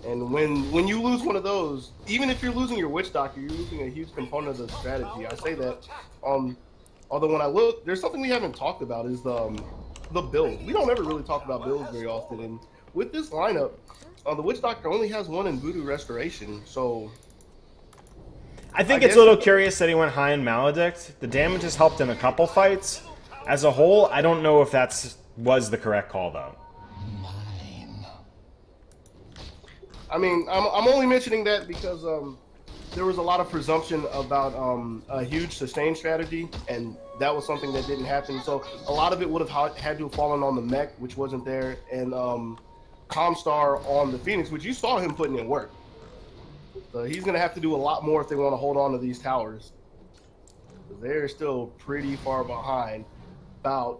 And when you lose one of those, even if you're losing your Witch Doctor, you're losing a huge component of the strategy. I say that. Although when I look, there's something we haven't talked about is the build. We don't ever really talk about builds very often. And with this lineup, the Witch Doctor only has 1 in Voodoo Restoration, so... I think it's a little curious that he went high in Maledict. The damage has helped in a couple fights. As a whole, I don't know if was the correct call, though. I mean, I'm only mentioning that because there was a lot of presumption about a huge sustain strategy, and that was something that didn't happen. So a lot of it would have had to have fallen on the mech, which wasn't there, and Comstar on the Phoenix, which you saw him putting in work. So he's going to have to do a lot more if they want to hold on to these towers. They're still pretty far behind. About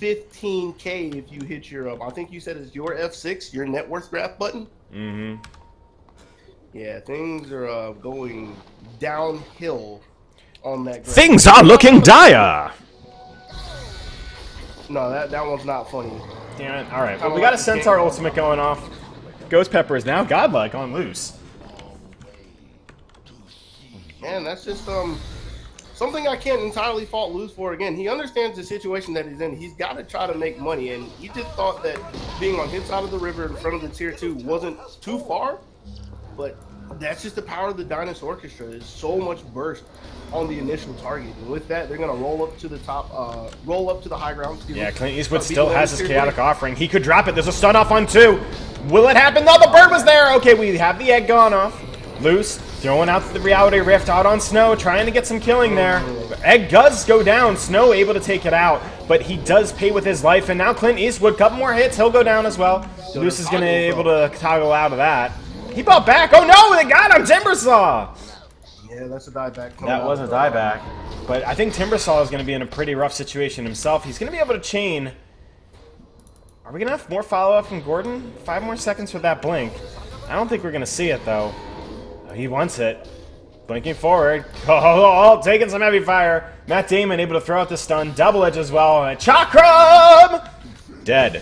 15K if you hit your, I think you said it's your F6, your net worth graph button. Mm-hmm. Yeah, things are going downhill on that graph. Things are looking dire! No, that one's not funny. Damn it. Alright, well, we got a Centaur Ultimate going off. Ghost Pepper is now godlike on loose. Man, that's just something I can't entirely fault Luz for. Again, he understands the situation that he's in. He's got to try to make money, and he just thought that being on his side of the river in front of the tier 2 wasn't too far, but that's just the power of the Dinosaurchestra. There's so much burst on the initial target, and with that, they're going to roll up to the top, roll up to the high ground. Yeah, Clint Eastwood still has his chaotic offering. He could drop it. There's a stun off on 2. Will it happen? No, the bird was there. Okay, we have the egg gone off. Loose, throwing out the reality rift out on Snow, trying to get some killing there. Egg does go down. Snow able to take it out, but he does pay with his life. And now Clint Eastwood, couple more hits, he'll go down as well. Loose is going to be able to toggle out of that. He bought back. Oh no, they got him. Timbersaw. Yeah, that's a dieback. That was a dieback. But I think Timbersaw is going to be in a pretty rough situation himself. He's going to be able to chain. Are we going to have more follow-up from Gordon? 5 more seconds for that blink. I don't think we're going to see it, though. He wants it. Blinking forward. Oh, taking some heavy fire. Matt Damon able to throw out the stun. Double edge as well. And Chakram! Dead.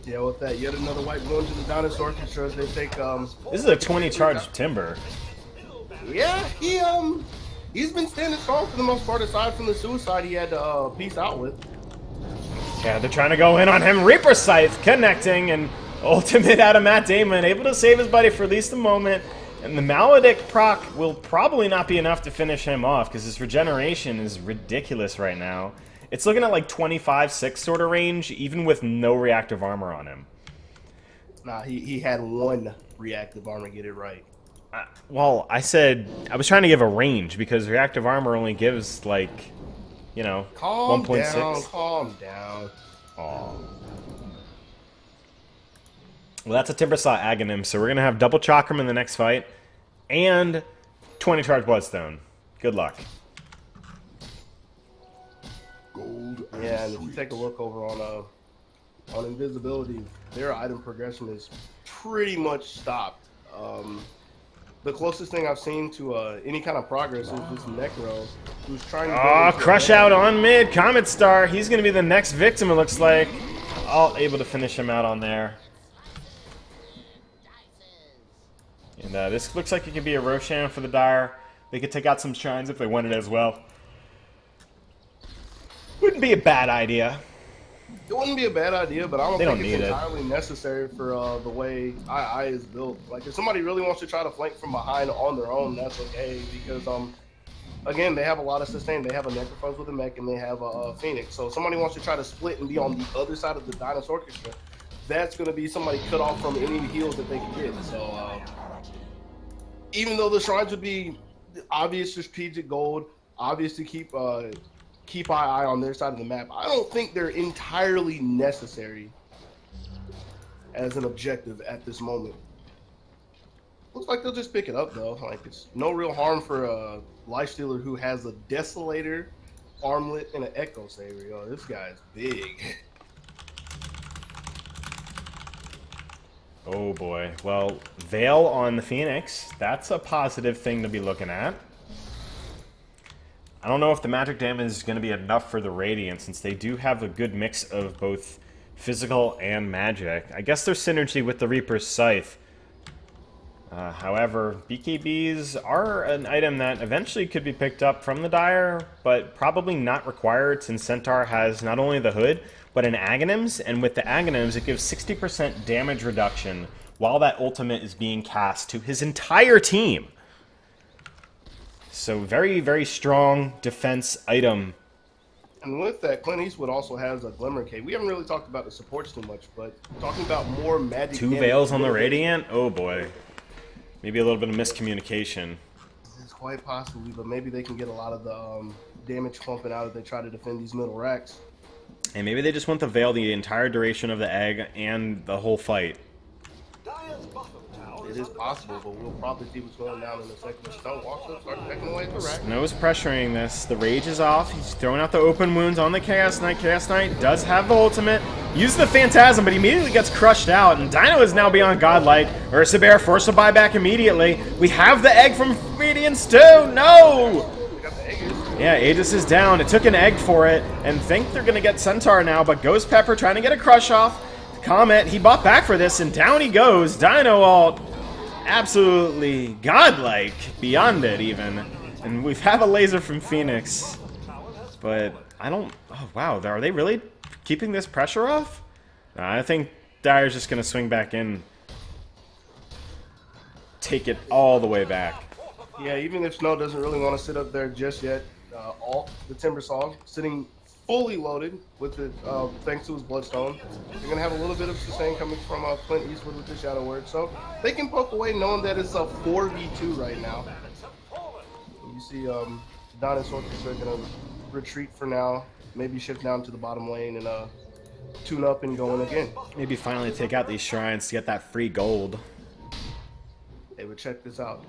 Yeah, with that, yet another wipe going to the Dinosaurchestra as they take, This is a 20 charge Timber. Yeah, he's been standing strong for the most part, aside from the suicide he had to peace out with. Yeah, they're trying to go in on him. Reaper Scythe connecting, and ultimate out of Matt Damon, able to save his buddy for at least a moment. And the Maledict proc will probably not be enough to finish him off, because his regeneration is ridiculous right now. It's looking at like 25-6 sort of range, even with no reactive armor on him. Nah, he had 1 reactive armor, get it right. Well, I was trying to give a range, because reactive armor only gives, like, you know, 1.6. Calm down. Aw. Well, that's a Timbersaw Aghanim, so we're going to have double Chakram in the next fight, and 20 charge Bloodstone. Good luck. Yeah, and if you take a look over on Invisibility, their item progression is pretty much stopped. The closest thing I've seen to any kind of progress is this Necro, who's trying to... Oh, crush out on mid. Comet Star. He's going to be the next victim, it looks like. All able to finish him out on there. And this looks like it could be a Roshan for the Dire. They could take out some shrines if they wanted as well. Wouldn't be a bad idea. It wouldn't be a bad idea, but I don't think it's need entirely necessary for the way II is built. Like, if somebody really wants to try to flank from behind on their own, that's okay, because again, they have a lot of sustain. They have a Necrophos with a mech, and they have a Phoenix. So if somebody wants to try to split and be on the other side of the Dinosaurchestra, that's going to be somebody cut off from any heals that they can get. So even though the shrines would be obvious strategic gold, obvious to keep II on their side of the map, I don't think they're entirely necessary as an objective at this moment. Looks like they'll just pick it up, though. Like, it's no real harm for a Lifestealer who has a Desolator, Armlet, and an Echo Saber. Yo, this guy's big. Oh boy. Well, Veil on the Phoenix. That's a positive thing to be looking at. I don't know if the magic damage is going to be enough for the Radiant, since they do have a good mix of both physical and magic. I guess there's synergy with the Reaper's Scythe. However, BKBs are an item that eventually could be picked up from the Dire, but probably not required, since Centaur has not only the Hood, but an Aghanims, and with the Aghanims, it gives 60% damage reduction while that ultimate is being cast to his entire team. So very, very strong defense item. And with that, Clint Eastwood also has a Glimmer Cape. We haven't really talked about the supports too much, but talking about more magic. 2 Veils on the Radiant? Oh boy. Maybe a little bit of miscommunication. It's quite possibly, but maybe they can get a lot of the damage pumping out if they try to defend these middle racks. And maybe they just want the Veil the entire duration of the egg and the whole fight. It is possible, but we'll probably see what's going down in a second. Stone walks up, starts pecking away at the rack. Snow's pressuring this. The Rage is off. He's throwing out the open wounds on the Chaos Knight. Chaos Knight does have the ultimate. Uses the Phantasm, but he immediately gets crushed out. And Dino is now beyond godlike. Ursa Bear forced to buy back immediately. We have the egg from Radiance too. No! Yeah, Aegis is down. It took an egg for it. And think they're going to get Centaur now, but Ghost Pepper trying to get a crush off. Comet, he bought back for this, and down he goes. Dino ult. absolutely godlike, beyond it even. And we have a laser from Phoenix, but I don't... Oh, wow, are they really keeping this pressure off? I think Dire's just going to swing back in. Take it all the way back. Yeah, even if Snow doesn't really want to sit up there just yet, the Timber Song, sitting fully loaded with it, thanks to his Bloodstone. They're going to have a little bit of sustain coming from Clint Eastwood with the Shadow Word. So they can poke away knowing that it's a 4v2 right now. You see Dinosaurchestra going to retreat for now, maybe shift down to the bottom lane and tune up and going again. Maybe finally take out these shrines to get that free gold. Hey, but check this out.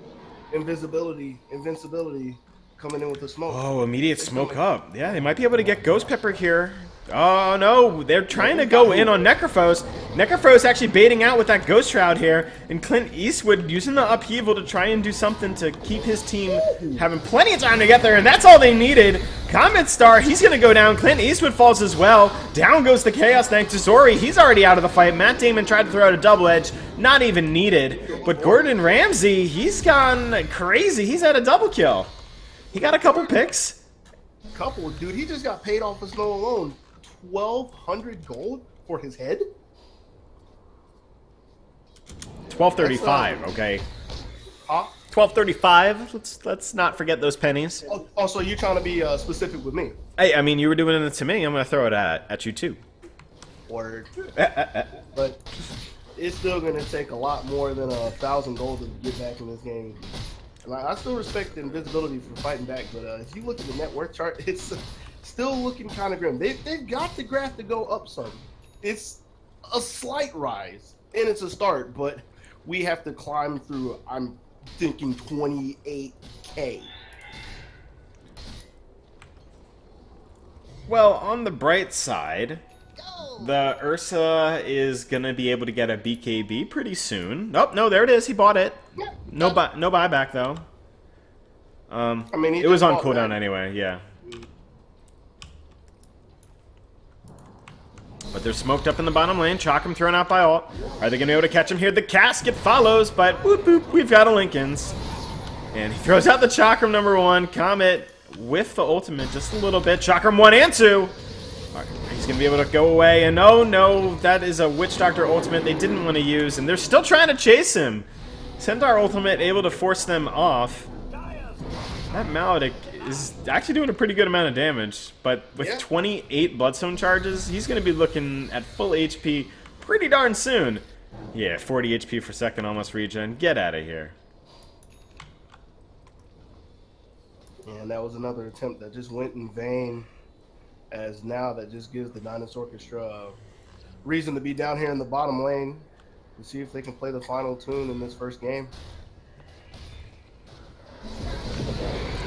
Invisibility, Invincibility coming in with the smoke. Oh, immediate smoke up. Yeah, they might be able to get Ghost Pepper here. Oh, no. They're trying to go in on Necrophos. Necrophos actually baiting out with that Ghost Shroud here. And Clint Eastwood using the upheaval to try and do something to keep his team having plenty of time to get there. And that's all they needed. Comet Star, he's going to go down. Clint Eastwood falls as well. Down goes the Chaos Knight. Tesori, he's already out of the fight. Matt Damon tried to throw out a double edge. Not even needed. But Gordon Ramsay, he's gone crazy. He's had a double kill. He got a couple picks. Dude, he just got paid off for Snow alone. 1,200 gold for his head? 1235, okay. Huh? 1235. Let's not forget those pennies. Also, you trying to be specific with me? Hey, I mean, you were doing it to me. I'm gonna throw it at you too. Word. But it's still gonna take a lot more than 1,000 gold to get back in this game. Like, I still respect the Invisibility for fighting back, but if you look at the net worth chart, it's still looking kind of grim. They've got the graph to go up some. It's a slight rise, and it's a start, but we have to climb through, I'm thinking, 28K. Well, on the bright side, the Ursa is gonna be able to get a BKB pretty soon. Oh, no, there it is. He bought it. No buyback though. I mean, it was on cooldown anyway. Yeah. But they're smoked up in the bottom lane. Chakram thrown out by ult. Are they gonna be able to catch him here? The casket follows, but whoop whoop. We've got a Lincoln's, and he throws out the Chakram #1. Comet with the ultimate just a little bit. Chakram 1 and 2. He's going to be able to go away, and oh no, that is a Witch Doctor ultimate they didn't want to use, and they're still trying to chase him. Centaur ultimate able to force them off. That Maledict is actually doing a pretty good amount of damage, but with 28 Bloodstone charges, he's going to be looking at full HP pretty darn soon. Yeah, 40 HP per second, almost regen. Get out of here. And that was another attempt that just went in vain. As now that just gives the Dinosaurchestra a reason to be down here in the bottom lane and see if they can play the final tune in this first game.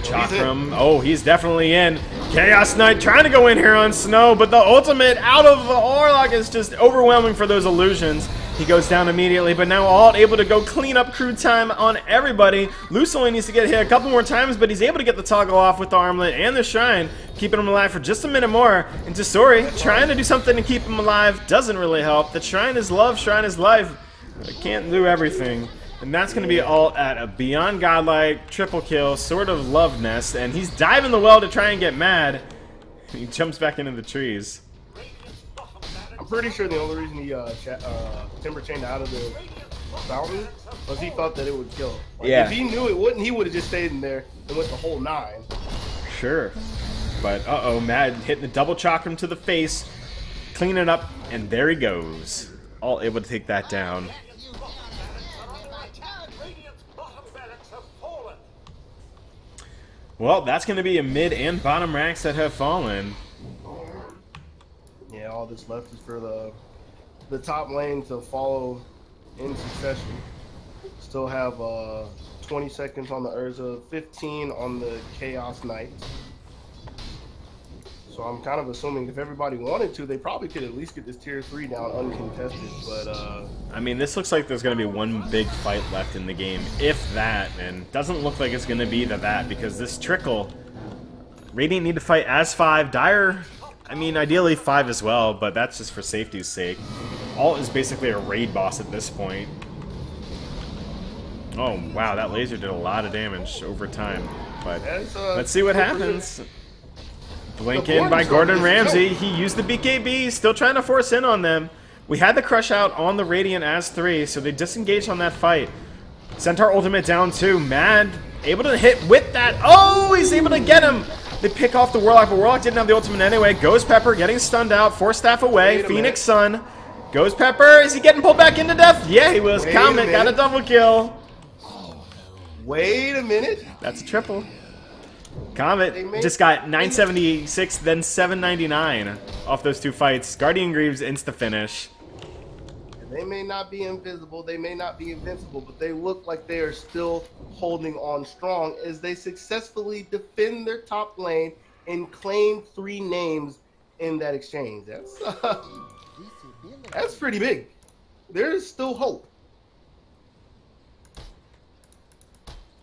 Chakram, oh, he's definitely in. Chaos Knight trying to go in here on Snow, but the ultimate out of the Orlok is just overwhelming for those illusions. He goes down immediately, but now Alt able to go clean up crew time on everybody. Luce only needs to get hit a couple more times, but he's able to get the toggle off with the armlet and the shrine, keeping him alive for just a minute more. And Tesori trying to do something to keep him alive doesn't really help. The shrine is love, shrine is life. I can't do everything. And that's going to be Alt at a beyond godlike triple kill, sort of love nest, and he's diving the well to try and get mad. He jumps back into the trees. I'm pretty sure the only reason he timber chained out of the fountain was he thought that it would kill. Like, if he knew it wouldn't, he would have just stayed in there and went the whole 9. Sure. But uh-oh, Mad hitting the double chakram to the face, cleaning it up, and there he goes. All able to take that down. Well, that's going to be a mid and bottom ranks that have fallen. Yeah, all that's left is for the top lane to follow in succession. Still have 20 seconds on the Urza, 15 on the Chaos Knight. So I'm kind of assuming if everybody wanted to, they probably could at least get this tier 3 down uncontested. But I mean, this looks like there's going to be one big fight left in the game, if that, and doesn't look like it's going to be that because this trickle, Radiant need to fight as 5, Dire, I mean, ideally 5 as well, but that's just for safety's sake. Alt is basically a raid boss at this point. Oh, wow, that laser did a lot of damage over time. But That's, let's see what happens. Blink in by Gordon Ramsay. He used the BKB, still trying to force in on them. We had the crush out on the Radiant as 3, so they disengaged on that fight. Centaur ultimate down 2. Mad able to hit with that. Oh, he's able to get him. They pick off the Warlock, but Warlock didn't have the ultimate anyway. Ghost Pepper getting stunned out. Force Staff away. Phoenix Sun. Ghost Pepper, is he getting pulled back into death? Yeah, he was. Comet got a double kill. Wait a minute. That's a triple. Comet just got 976, then 799 off those 2 fights. Guardian Greaves insta finish. They may not be invisible, they may not be invincible, but they look like they are still holding on strong as they successfully defend their top lane and claim 3 names in that exchange. That's pretty big. There is still hope.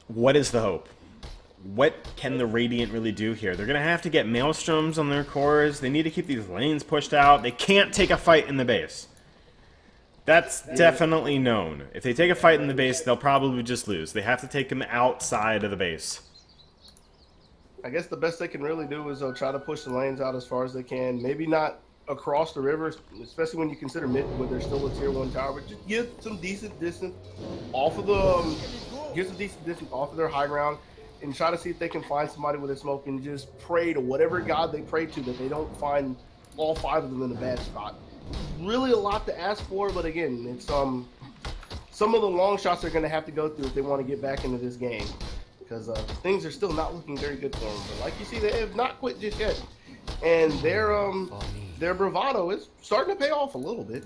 What is the hope? What can the Radiant really do here? They're going to have to get Maelstroms on their cores. They need to keep these lanes pushed out. They can't take a fight in the base. That's definitely known. If they take a fight in the base, they'll probably just lose. They have to take them outside of the base. I guess the best they can really do is try to push the lanes out as far as they can. Maybe not across the river, especially when you consider mid, where there's still a tier 1 tower, but just give some decent distance off of their high ground and try to see if they can find somebody with a smoke and just pray to whatever god they pray to that they don't find all 5 of them in a bad spot. Really a lot to ask for, but again, it's some of the long shots they're going to have to go through if they want to get back into this game, because things are still not looking very good for them. But like you see, they have not quit just yet, and their bravado is starting to pay off a little bit,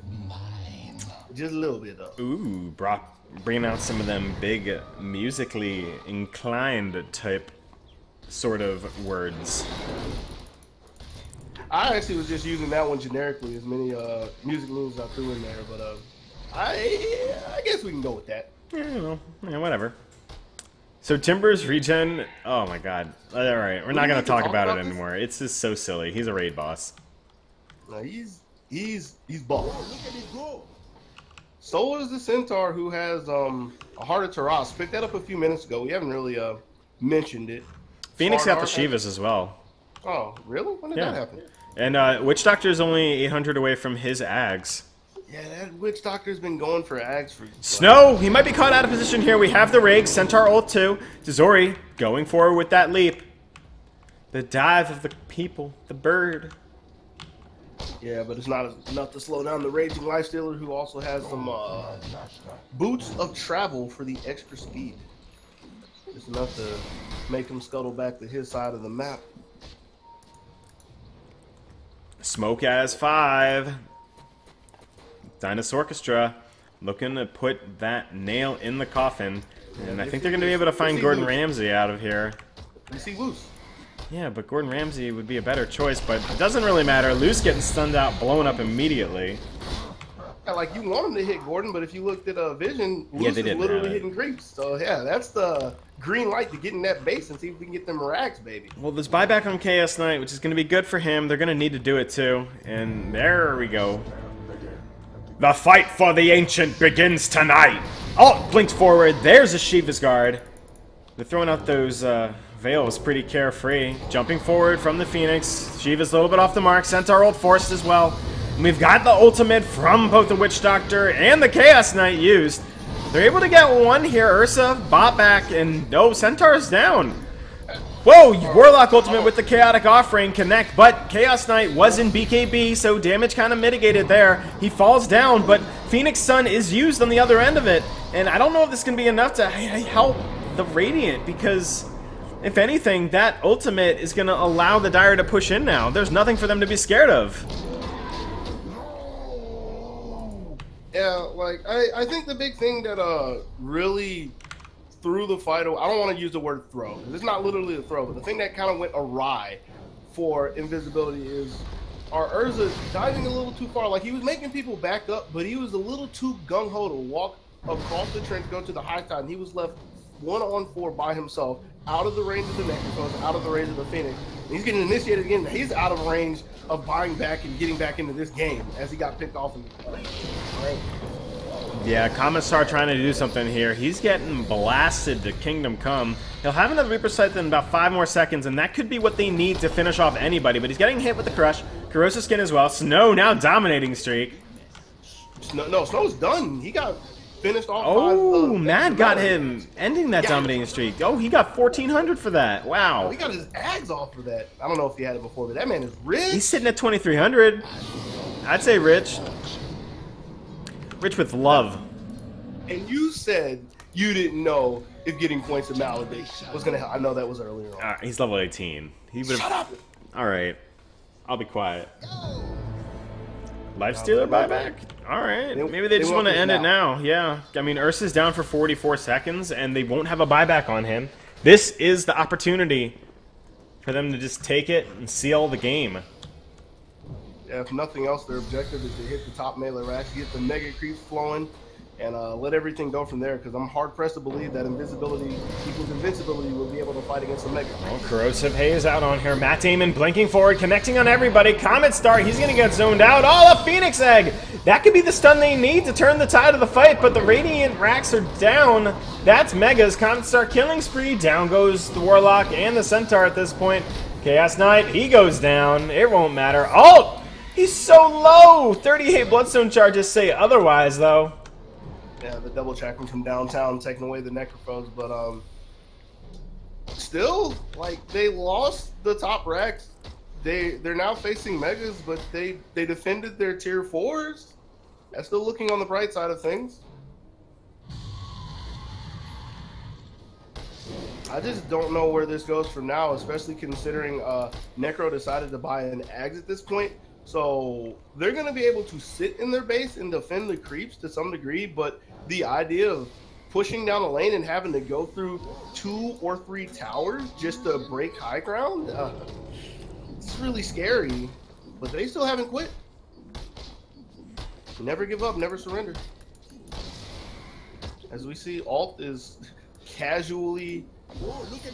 just a little bit though. Ooh, Brock bringing out some of them big musically inclined type sort of words. I actually was just using that one generically, as many music moves I threw in there, but I guess we can go with that. Yeah, well, whatever. So Timber's regen, oh my god. Alright, we're not going to talk about it anymore. It's just so silly. He's a raid boss. No, he's buff. So is the Centaur, who has a Heart of Taras. Picked that up a few minutes ago. We haven't really mentioned it. Phoenix got the Shivas as well. Oh, really? When did that happen? And Witch Doctor is only 800 away from his Ags. Yeah, that Witch Doctor's been going for Ags for... Snow! He might be caught out of position here. We have the Rig. Centaur ult 2. Tazori going forward with that leap. The dive of the people. The bird. Yeah, but it's not enough to slow down the Raging Lifestealer, who also has some boots of travel for the extra speed. It's enough to make him scuttle back to his side of the map. Smoke as 5. Dinosaurchestra looking to put that nail in the coffin. And I think they're going to be able to find Gordon Ramsay out of here. You see Loose. Yeah, but Gordon Ramsay would be a better choice, but it doesn't really matter. Loose getting stunned out, blown up immediately. Yeah, like, you want him to hit Gordon, but if you looked at Vision, Loose is literally hitting creeps. So, yeah, that's the green light to get in that base and see if we can get them rags, baby. Well, there's buyback on Chaos Knight, which is going to be good for him. They're going to need to do it, too. And there we go. The fight for the Ancient begins tonight. Oh, blinked forward. There's a Shiva's Guard. They're throwing out those Veils pretty carefree. Jumping forward from the Phoenix. Shiva's a little bit off the mark. Centaur ult forced as well. And we've got the ultimate from both the Witch Doctor and the Chaos Knight used. They're able to get one here. Ursa, bot back, and no, Centaur's down. Whoa, Warlock ultimate with the Chaotic Offering connect, but Chaos Knight was in BKB, so damage kind of mitigated there. He falls down, but Phoenix Sun is used on the other end of it. And I don't know if this can be enough to help the Radiant, because if anything, that ultimate is going to allow the Dire to push in now. There's nothing for them to be scared of. Yeah, like, I think the big thing that really threw the fight away, I don't want to use the word throw, because it's not literally a throw, but the thing that kind of went awry for Invisibility is our Urza diving a little too far. Like, he was making people back up, but he was a little too gung-ho to walk across the trench, go to the high side, and he was left 1-on-4 by himself, out of the range of the Necrophone, out of the range of the Phoenix. And he's getting initiated again. He's out of range of buying back and getting back into this game as he got picked off in the right. Yeah, Commissar trying to do something here. He's getting blasted to Kingdom Come. He'll have another Reaper Scythe in about 5 more seconds, and that could be what they need to finish off anybody. But he's getting hit with the Crush. Corrosive Skin as well. Snow now dominating streak. No, Snow's done. He got finished off. Oh, Mad got him ending that dominating streak. Oh, he got 1,400 for that. Wow. He got his ags off for that. I don't know if he had it before, but that man is rich. He's sitting at 2,300. I'd say rich. Rich with love. And you said you didn't know if getting points in Maledict was going to help. I know that was earlier on. He's level 18. He would've... Shut up! Alright. I'll be quiet. Lifestealer buyback? Alright. Maybe they just want to end it now. Yeah. I mean, Ursa's down for 44 seconds, and they won't have a buyback on him. This is the opportunity for them to just take it and seal the game. Yeah, if nothing else, their objective is to hit the top melee racks, get the mega creeps flowing, and let everything go from there, because I'm hard-pressed to believe that invisibility equals invincibility will be able to fight against the mega. Oh, Corrosive Haze out on here. Matt Damon blinking forward, connecting on everybody. Comet Star, he's going to get zoned out. Oh, a Phoenix Egg! That could be the stun they need to turn the tide of the fight, but the Radiant racks are down. That's Megas. Comet Star killing spree. Down goes the Warlock and the Centaur at this point. Chaos Knight, he goes down. It won't matter. Oh! He's so low! 38 Bloodstone charges say otherwise, though. Yeah, the double tracking from downtown, taking away the Necrophobes, but still, like, they lost the top racks. They're now facing Megas, but they defended their tier 4s. That's still looking on the bright side of things. I just don't know where this goes from now, especially considering Necro decided to buy an Ags at this point. So they're going to be able to sit in their base and defend the creeps to some degree, but the idea of pushing down a lane and having to go through 2 or 3 towers just to break high ground, it's really scary. But they still haven't quit. Never give up, never surrender. As we see, Alt is casually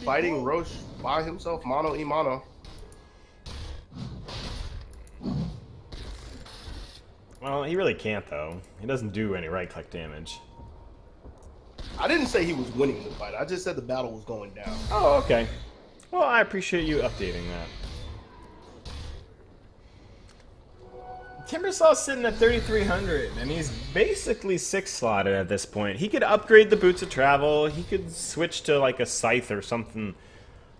fighting Roche by himself, mano y mano. Well, he really can't, though. He doesn't do any right-click damage. I didn't say he was winning the fight. I just said the battle was going down. Oh, okay. Well, I appreciate you updating that. Timbersaw's sitting at 3,300, and he's basically 6-slotted at this point. He could upgrade the Boots of Travel. He could switch to, like, a Scythe or something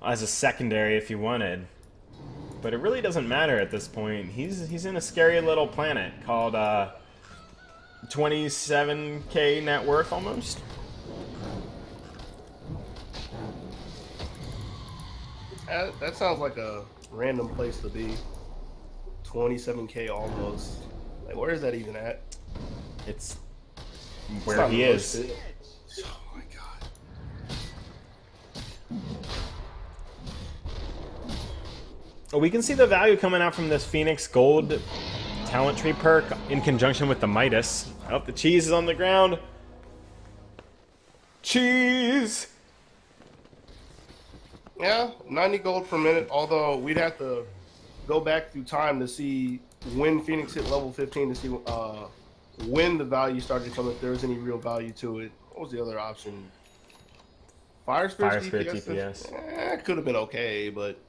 as a secondary if he wanted. But it really doesn't matter at this point. He's in a scary little planet called 27K net worth almost. That sounds like a random place to be. 27K almost. Like, where is that even at? It's where he is. Oh my god. Oh, we can see the value coming out from this Phoenix Gold talent tree perk in conjunction with the Midas. Oh, the cheese is on the ground. Cheese! Yeah, 90 gold per minute, although we'd have to go back through time to see when Phoenix hit level 15 to see when the value started to come, if there was any real value to it. What was the other option? Fire Spirit DPS? Could have been okay, but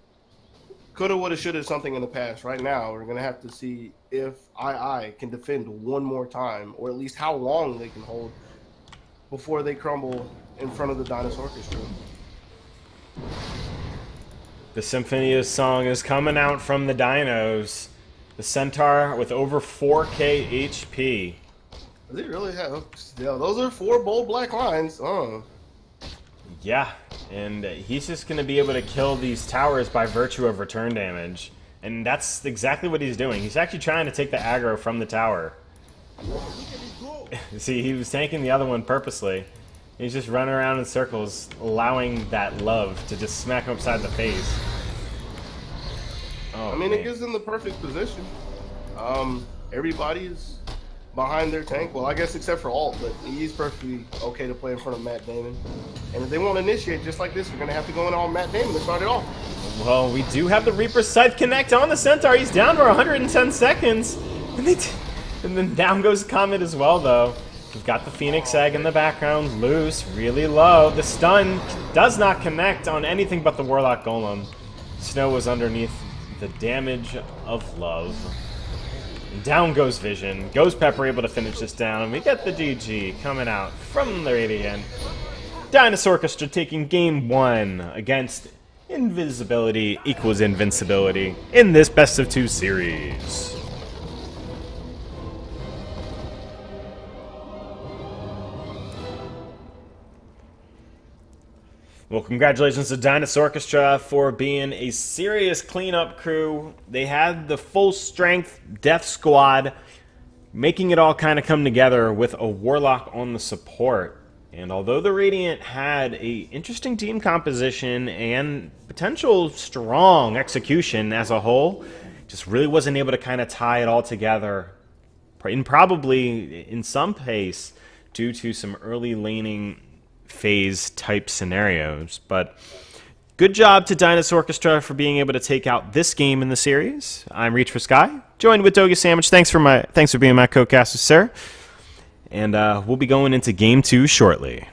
coulda, woulda, shoulda something in the past. Right now, we're going to have to see if II can defend one more time, or at least how long they can hold before they crumble in front of the Dinosaurchestra. The Symphony of Song is coming out from the Dinos. The Centaur with over 4k HP. They really have. Yeah, those are 4 bold black lines. Yeah, and he's just going to be able to kill these towers by virtue of return damage. And that's exactly what he's doing. He's actually trying to take the aggro from the tower. See, he was tanking the other one purposely. He's just running around in circles, allowing that love to just smack him upside the face. Oh, I mean, man. it gives them the perfect position. Everybody's behind their tank. Well, I guess except for Alt, but he's perfectly okay to play in front of Matt Damon. And if they want to initiate just like this, we're going to have to go in on Matt Damon to start it off. Well, we do have the Reaper Scythe connect on the Centaur. He's down for 110 seconds. And then down goes Comet as well, though. We've got the Phoenix Egg in the background, loose, really low. The stun does not connect on anything but the Warlock Golem. Snow was underneath the damage of love. And down goes Vision. Goes Pepper, able to finish this down. And we get the GG coming out from the Radiant. Dinosaurchestra taking game 1 against Invisibility equals Invincibility in this best of 2 series. Well, congratulations to Dinosaurchestra for being a serious cleanup crew. They had the full strength death squad, making it all kind of come together with a Warlock on the support. And although the Radiant had a interesting team composition and potential strong execution as a whole, just really wasn't able to kind of tie it all together. And probably in some pace due to some early laning phase type scenarios. But good job to Dinosaurchestra for being able to take out this game in the series. I'm Reach4sKai, joined with Dogysamich. Thanks for being my co-caster, sir. And we'll be going into game 2 shortly.